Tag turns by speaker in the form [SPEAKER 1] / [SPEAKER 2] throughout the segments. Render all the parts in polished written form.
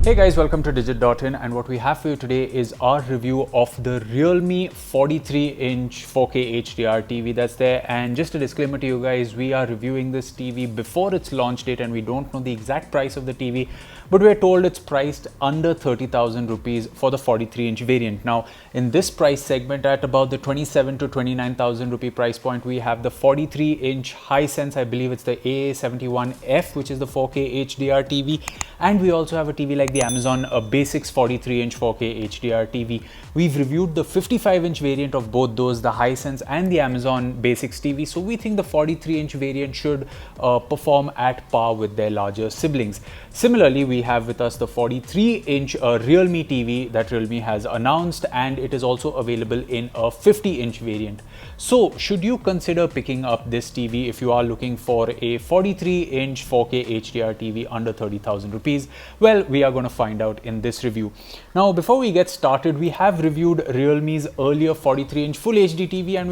[SPEAKER 1] Hey guys, welcome to Digit.in, and what we have for you today is our review of the Realme 43-inch 4K HDR TV that's there. And just a disclaimer to you guys, we are reviewing this TV before its launch date and we don't know the exact price of the TV, but we're told it's priced under 30,000 rupees for the 43-inch variant. Now, in this price segment at about the 27 to 29,000 rupee price point, we have the 43-inch Hisense, I believe it's the AA71F, which is the 4K HDR TV, and we also have a TV like the Amazon Basics 43-inch 4K HDR TV. We've reviewed the 55-inch variant of both those, the Hisense and the Amazon Basics TV. So we think the 43-inch variant should perform at par with their larger siblings. Similarly, we have with us the 43-inch Realme TV that Realme has announced, and it is also available in a 50-inch variant. So should you consider picking up this TV if you are looking for a 43-inch 4K HDR TV under 30,000 rupees? Well, we are going to find out in this review. Now, before we get started, we have reviewed Realme's earlier 43-inch Full HD TV, and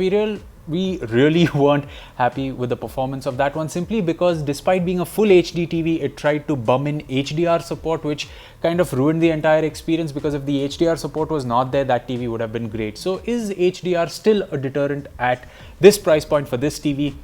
[SPEAKER 1] we really weren't happy with the performance of that one, simply because despite being a full HD TV, it tried to bum in HDR support, which kind of ruined the entire experience, because if the HDR support was not there, that TV would have been great. So is HDR still a deterrent at this price point for this TV?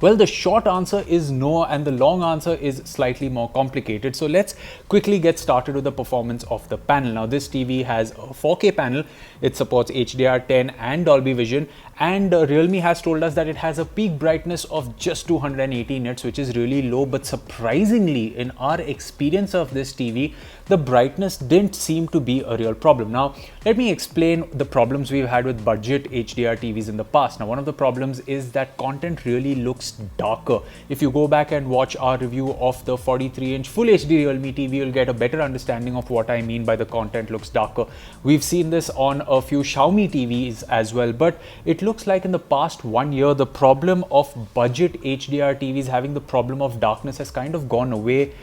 [SPEAKER 1] Well, the short answer is no, and the long answer is slightly more complicated. So let's quickly get started with the performance of the panel. Now, this TV has a 4K panel. It supports HDR10 and Dolby Vision, and Realme has told us that it has a peak brightness of just 280 nits, which is really low. But surprisingly, in our experience of this TV, the brightness didn't seem to be a real problem. Now, let me explain the problems we've had with budget HDR TVs in the past. Now, one of the problems is that content really looks darker. If you go back and watch our review of the 43-inch Full HD Realme TV, you'll get a better understanding of what I mean by the content looks darker. We've seen this on a few Xiaomi TVs as well, but it looks like in the past 1 year, the problem of budget HDR TVs having the problem of darkness has kind of gone away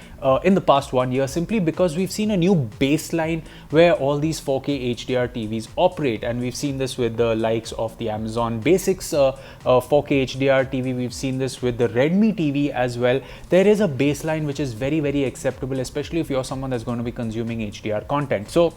[SPEAKER 1] in the past 1 year, simply because we've seen a new baseline where all these 4K HDR TVs operate. And we've seen this with the likes of the Amazon Basics 4K HDR TV. We've seen this with the Redmi TV as well. There is a baseline which is very, very acceptable, especially if you're someone that's going to be consuming HDR content. So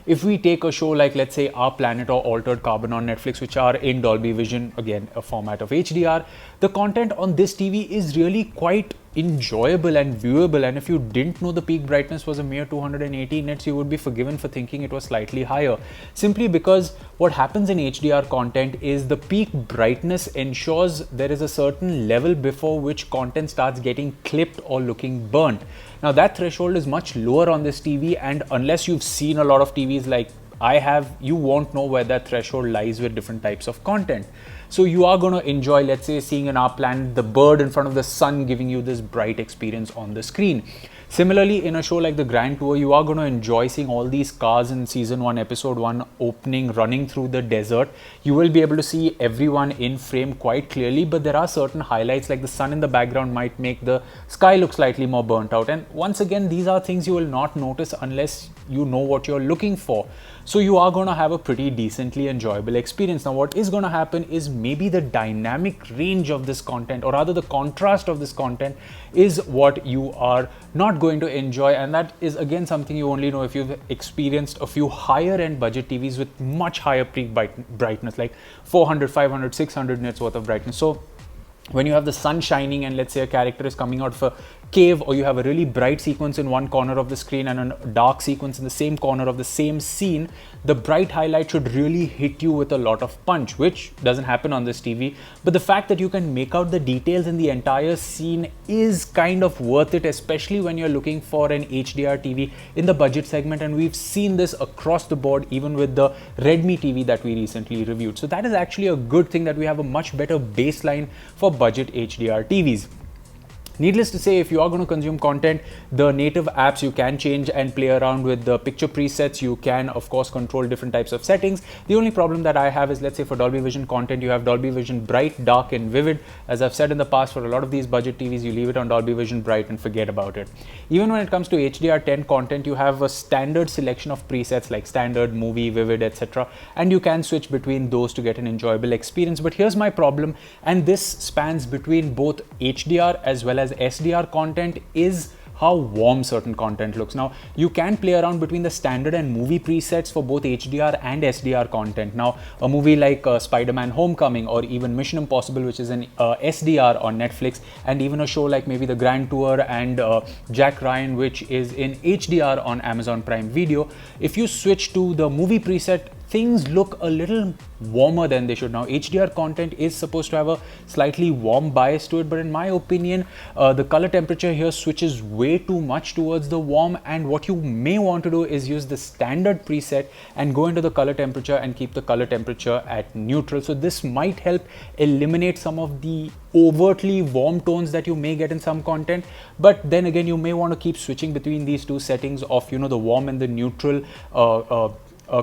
[SPEAKER 1] if we take a show like, let's say, Our Planet or Altered Carbon on Netflix, which are in Dolby Vision, again a format of HDR, the content on this TV is really quite enjoyable and viewable. And if you didn't know the peak brightness was a mere 280 nits, you would be forgiven for thinking it was slightly higher, simply because what happens in HDR content is the peak brightness ensures there is a certain level before which content starts getting clipped or looking burnt. Now, that threshold is much lower on this TV, and unless you've seen a lot of TVs like I have, you won't know where that threshold lies with different types of content. So you are going to enjoy, let's say, seeing in Our Planet the bird in front of the sun giving you this bright experience on the screen. Similarly, in a show like The Grand Tour, you are going to enjoy seeing all these cars in season 1, episode 1 opening, running through the desert. You will be able to see everyone in frame quite clearly, but there are certain highlights like the sun in the background might make the sky look slightly more burnt out. And once again, these are things you will not notice unless you know what you're looking for. So you are going to have a pretty decently enjoyable experience. Now, what is going to happen is maybe the dynamic range of this content, or rather the contrast of this content, is what you are not going to enjoy. And that is again something you only know if you've experienced a few higher end budget TVs with much higher peak brightness, like 400, 500, 600 nits worth of brightness. So when you have the sun shining and let's say a character is coming out of a cave, or you have a really bright sequence in one corner of the screen and a dark sequence in the same corner of the same scene, the bright highlight should really hit you with a lot of punch, which doesn't happen on this TV. But the fact that you can make out the details in the entire scene is kind of worth it, especially when you're looking for an HDR TV in the budget segment. And we've seen this across the board, even with the Redmi TV that we recently reviewed. So that is actually a good thing, that we have a much better baseline for budget HDR TVs. Needless to say, if you are going to consume content, the native apps you can change and play around with the picture presets. You can, of course, control different types of settings. The only problem that I have is, let's say, for Dolby Vision content, you have Dolby Vision Bright, Dark, and Vivid. As I've said in the past, for a lot of these budget TVs, you leave it on Dolby Vision Bright and forget about it. Even when it comes to HDR10 content, you have a standard selection of presets like Standard, Movie, Vivid, etc. And you can switch between those to get an enjoyable experience. But here's my problem, and this spans between both HDR as well as SDR content, is how warm certain content looks. Now, you can play around between the standard and movie presets for both HDR and SDR content. Now, a movie like Spider-Man Homecoming, or even Mission Impossible, which is an SDR on Netflix, and even a show like maybe The Grand Tour and Jack Ryan, which is in HDR on Amazon Prime Video, if you switch to the movie preset, things look a little warmer than they should. Now, HDR content is supposed to have a slightly warm bias to it, but in my opinion, the color temperature here switches way too much towards the warm, and what you may want to do is use the standard preset and go into the color temperature and keep the color temperature at neutral. So this might help eliminate some of the overtly warm tones that you may get in some content, but then again, you may want to keep switching between these two settings of, you know, the warm and the neutral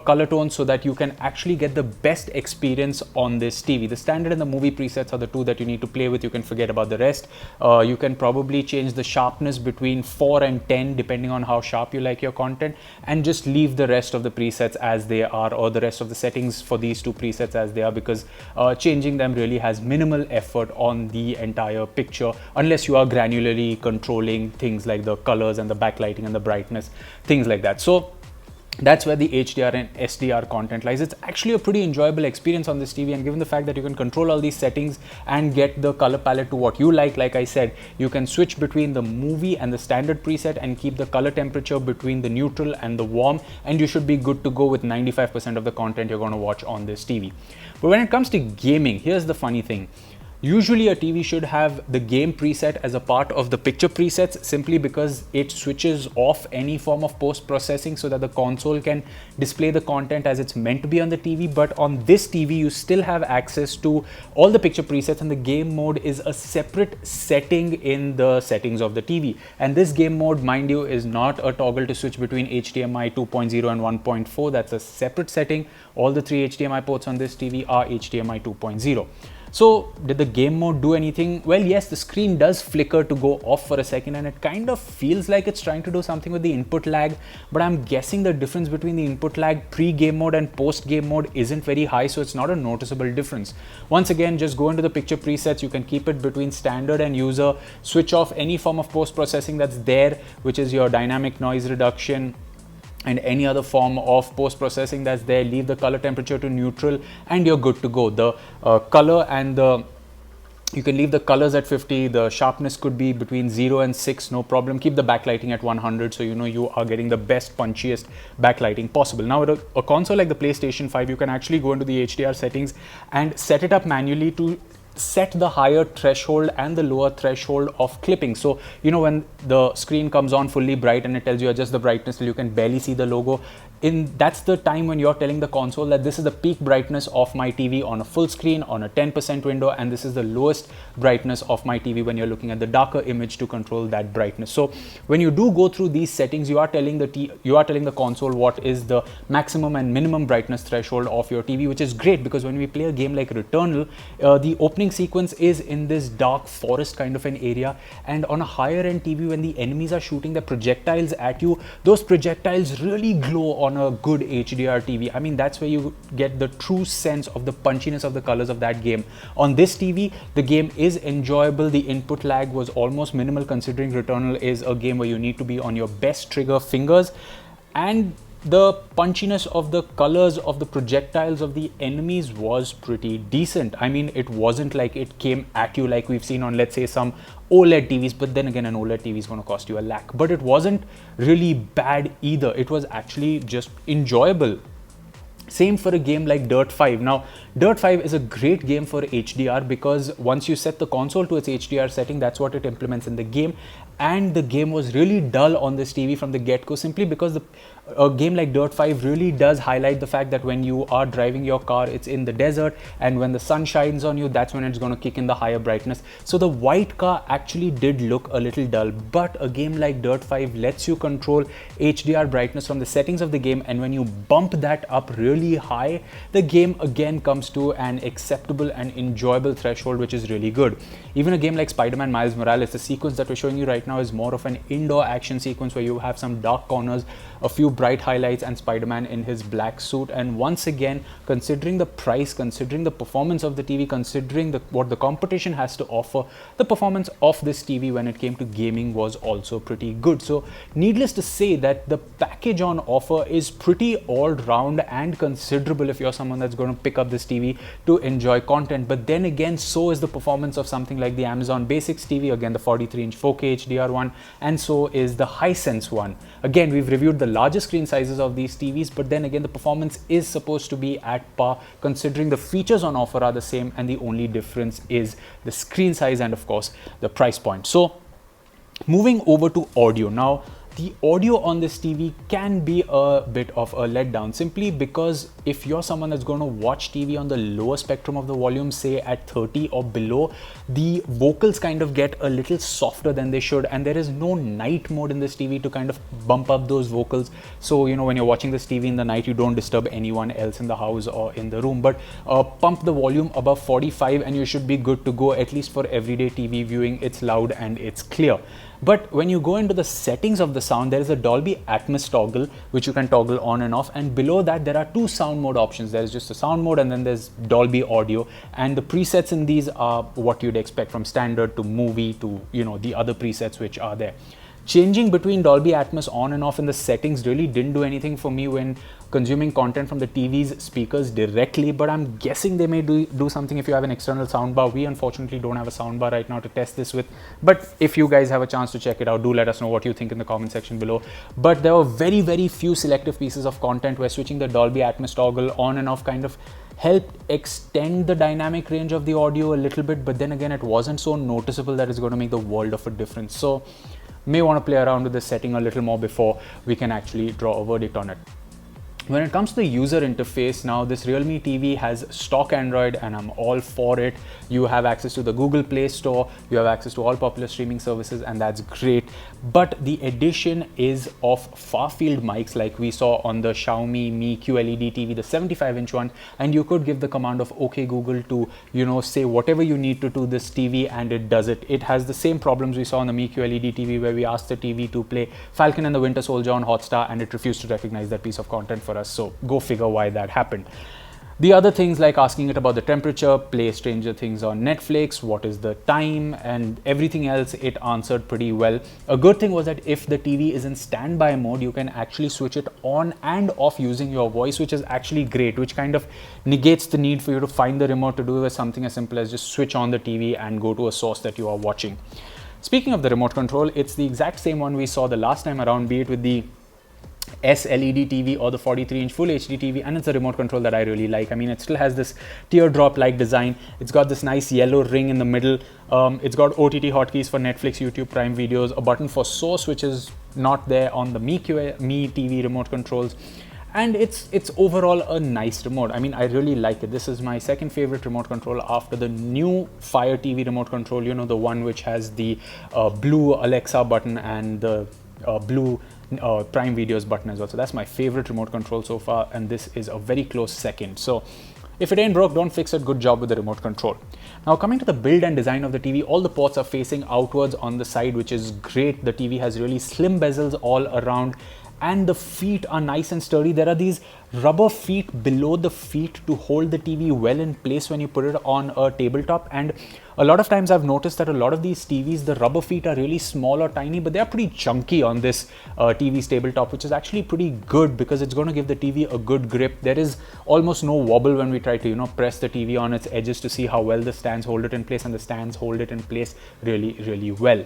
[SPEAKER 1] color tones, so that you can actually get the best experience on this TV. The standard and the movie presets are the two that you need to play with. You can forget about the rest. You can probably change the sharpness between 4 and 10 depending on how sharp you like your content, and just leave the rest of the presets as they are, or the rest of the settings for these two presets as they are, because changing them really has minimal effort on the entire picture, unless you are granularly controlling things like the colors and the backlighting and the brightness, things like that. So that's where the HDR and SDR content lies. It's actually a pretty enjoyable experience on this TV, and given the fact that you can control all these settings and get the color palette to what you like I said, you can switch between the movie and the standard preset and keep the color temperature between the neutral and the warm, and you should be good to go with 95% of the content you're going to watch on this TV. But when it comes to gaming, here's the funny thing. Usually a TV should have the game preset as a part of the picture presets, simply because it switches off any form of post-processing so that the console can display the content as it's meant to be on the TV. But on this TV, you still have access to all the picture presets, and the game mode is a separate setting in the settings of the TV. And this game mode, mind you, is not a toggle to switch between HDMI 2.0 and 1.4. That's a separate setting. All the 3 HDMI ports on this TV are HDMI 2.0. So did the game mode do anything? Well, yes, the screen does flicker to go off for a second, and it kind of feels like it's trying to do something with the input lag, but I'm guessing the difference between the input lag pre-game mode and post-game mode isn't very high, so it's not a noticeable difference. Once again, just go into the picture presets. You can keep it between standard and user, switch off any form of post-processing that's there, which is your dynamic noise reduction and any other form of post-processing that's there, leave the color temperature to neutral, and you're good to go. The color and you can leave the colors at 50, the sharpness could be between 0 and 6, no problem. Keep the backlighting at 100, so you know you are getting the best, punchiest backlighting possible. Now, with a console like the PlayStation 5, you can actually go into the HDR settings and set it up manually to set the higher threshold and the lower threshold of clipping. So, you know, when the screen comes on fully bright and it tells you adjust the brightness till you can barely see the logo, that's the time when you're telling the console that this is the peak brightness of my TV on a full screen on a 10% window, and this is the lowest brightness of my TV when you're looking at the darker image to control that brightness. So when you do go through these settings, you are telling the console what is the maximum and minimum brightness threshold of your TV, which is great, because when we play a game like Returnal, the opening sequence is in this dark forest kind of an area, and on a higher end TV, when the enemies are shooting their projectiles at you, those projectiles really glow on a good HDR TV. I mean, that's where you get the true sense of the punchiness of the colors of that game. On this TV, the game is enjoyable. The input lag was almost minimal, considering Returnal is a game where you need to be on your best trigger fingers, and the punchiness of the colors of the projectiles of the enemies was pretty decent. I mean, it wasn't like it came at you like we've seen on, let's say, some OLED TVs, but then again, an OLED TV is going to cost you a lakh. But it wasn't really bad either. It was actually just enjoyable. Same for a game like Dirt 5. Now, Dirt 5 is a great game for HDR, because once you set the console to its HDR setting, that's what it implements in the game. And the game was really dull on this TV from the get-go, simply because a game like Dirt 5 really does highlight the fact that when you are driving your car, it's in the desert, and when the sun shines on you, that's when it's going to kick in the higher brightness. So the white car actually did look a little dull, but a game like Dirt 5 lets you control HDR brightness from the settings of the game, and when you bump that up really really high, the game again comes to an acceptable and enjoyable threshold, which is really good. Even a game like Spider-Man Miles Morales, the sequence that we're showing you right now is more of an indoor action sequence where you have some dark corners, a few bright highlights, and Spider-Man in his black suit. And once again, considering the price, considering the performance of the TV, considering what the competition has to offer, the performance of this TV when it came to gaming was also pretty good. So needless to say that the package on offer is pretty all round and considerable if you're someone that's going to pick up this TV to enjoy content. But then again, so is the performance of something like the Amazon Basics TV, again the 43-inch 4K HDR one, and so is the Hisense one. Again, we've reviewed the larger screen sizes of these TVs, but then again the performance is supposed to be at par considering the features on offer are the same, and the only difference is the screen size and of course the price point. So moving over to audio now, the audio on this TV can be a bit of a letdown, simply because if you're someone that's going to watch TV on the lower spectrum of the volume, say at 30 or below, the vocals kind of get a little softer than they should, and there is no night mode in this TV to kind of bump up those vocals. So, you know, when you're watching this TV in the night, you don't disturb anyone else in the house or in the room. But pump the volume above 45 and you should be good to go, at least for everyday TV viewing. It's loud and it's clear. But when you go into the settings of the sound, there is a Dolby Atmos toggle which you can toggle on and off, and below that there are two sound mode options. There is just a sound mode and then there's Dolby audio, and the presets in these are what you'd expect from standard to movie to, you know, the other presets which are there. Changing between Dolby Atmos on and off in the settings really didn't do anything for me when consuming content from the TV's speakers directly, but I'm guessing they may do something if you have an external soundbar. We unfortunately don't have a soundbar right now to test this with, but if you guys have a chance to check it out, do let us know what you think in the comment section below. But there were very, very few selective pieces of content where switching the Dolby Atmos toggle on and off kind of helped extend the dynamic range of the audio a little bit, but then again it wasn't so noticeable that it's going to make the world of a difference. So may want to play around with this setting a little more before we can actually draw a verdict on it. When it comes to the user interface, now this Realme TV has stock Android and I'm all for it. You have access to the Google Play Store, you have access to all popular streaming services, and that's great. But the addition is of far-field mics like we saw on the Xiaomi Mi QLED TV, the 75-inch one, and you could give the command of OK Google to, you know, say whatever you need to this TV and it does it. It has the same problems we saw on the Mi QLED TV where we asked the TV to play Falcon and the Winter Soldier on Hotstar and it refused to recognize that piece of content for us. So go figure why that happened. The other things like asking it about the temperature, play Stranger Things on Netflix, what is the time, and everything else, it answered pretty well. A good thing was that if the TV is in standby mode, you can actually switch it on and off using your voice, which is actually great, which kind of negates the need for you to find the remote to do something as simple as just switch on the TV and go to a source that you are watching. Speaking of the remote control, it's the exact same one we saw the last time around, be it with the SLED TV or the 43-inch Full HD TV, and it's a remote control that I really like. I mean, it still has this teardrop-like design. It's got this nice yellow ring in the middle. It's got OTT hotkeys for Netflix, YouTube, Prime videos, a button for source, which is not there on the Mi TV remote controls. And it's overall a nice remote. I mean, I really like it. This is my second favorite remote control after the new Fire TV remote control, you know, the one which has the blue Alexa button and the blue Prime Videos button as well. So that's my favorite remote control so far, and this is a very close second. So if it ain't broke, don't fix it. Good job with the remote control. Now coming to the build and design of the TV, all the ports are facing outwards on the side, which is great. The TV has really slim bezels all around, and the feet are nice and sturdy. There are these rubber feet below the feet to hold the TV well in place when you put it on a tabletop. And a lot of times I've noticed that a lot of these TVs, the rubber feet are really small or tiny, but they're pretty chunky on this TV's tabletop, which is actually pretty good because it's going to give the TV a good grip. There is almost no wobble when we try to, you know, press the TV on its edges to see how well the stands hold it in place, and the stands hold it in place really, really well.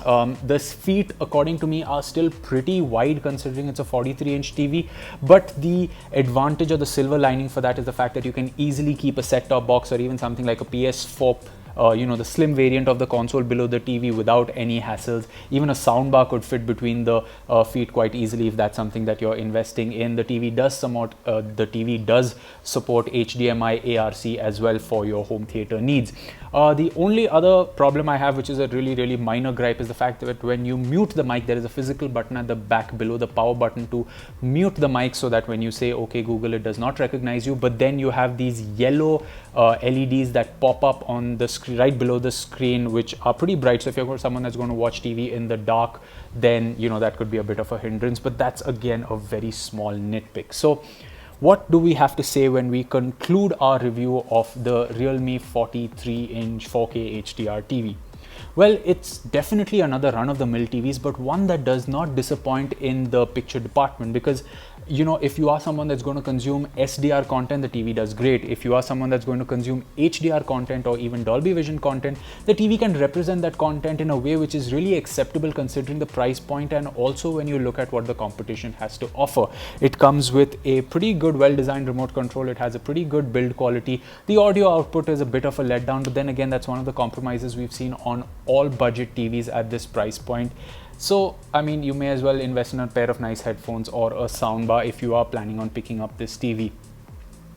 [SPEAKER 1] The feet, according to me, are still pretty wide considering it's a 43-inch TV, but the advantage or the silver lining for that is the fact that you can easily keep a set-top box or even something like a PS4 the slim variant of the console below the TV without any hassles. Even a soundbar could fit between the feet quite easily if that's something that you're investing in. The TV does support HDMI ARC as well for your home theater needs. The only other problem I have, which is a really minor gripe, is the fact that when you mute the mic, there is a physical button at the back below the power button to mute the mic, so that when you say okay Google, it does not recognize you. But then you have these yellow LEDs that pop up on the screen right below the screen, which are pretty bright. So if you're someone that's going to watch TV in the dark, then that could be a bit of a hindrance, but that's again a very small nitpick. So what do we have to say when we conclude our review of the Realme 43-inch 4K HDR TV? Well, it's definitely another run-of-the-mill TVs, but one that does not disappoint in the picture department, because if you are someone that's going to consume SDR content, the TV does great. If you are someone that's going to consume HDR content or even Dolby Vision content, the TV can represent that content in a way which is really acceptable considering the price point, and also when you look at what the competition has to offer. It comes with a pretty good, well-designed remote control. It has a pretty good build quality. The audio output is a bit of a letdown, but then again, that's one of the compromises we've seen on all budget TVs at this price point. So, I mean, you may as well invest in a pair of nice headphones or a soundbar if you are planning on picking up this TV.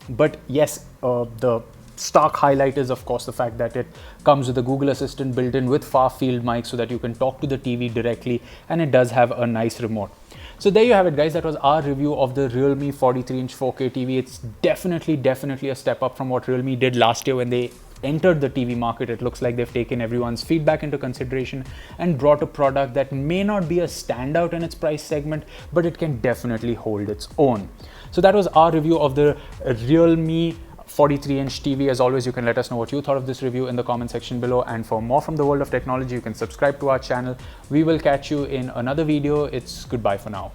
[SPEAKER 1] But yes, the stark highlight is of course the fact that it comes with a Google Assistant built in with far field mic, so that you can talk to the TV directly, and it does have a nice remote. So there you have it, guys. That was our review of the Realme 43-inch 4K TV. It's definitely a step up from what Realme did last year when they entered the TV market. It looks like they've taken everyone's feedback into consideration and brought a product that may not be a standout in its price segment, but it can definitely hold its own. So that was our review of the Realme 43-inch TV. As always, you can let us know what you thought of this review in the comment section below, and for more from the world of technology, you can subscribe to our channel. We will catch you in another video. It's goodbye for now.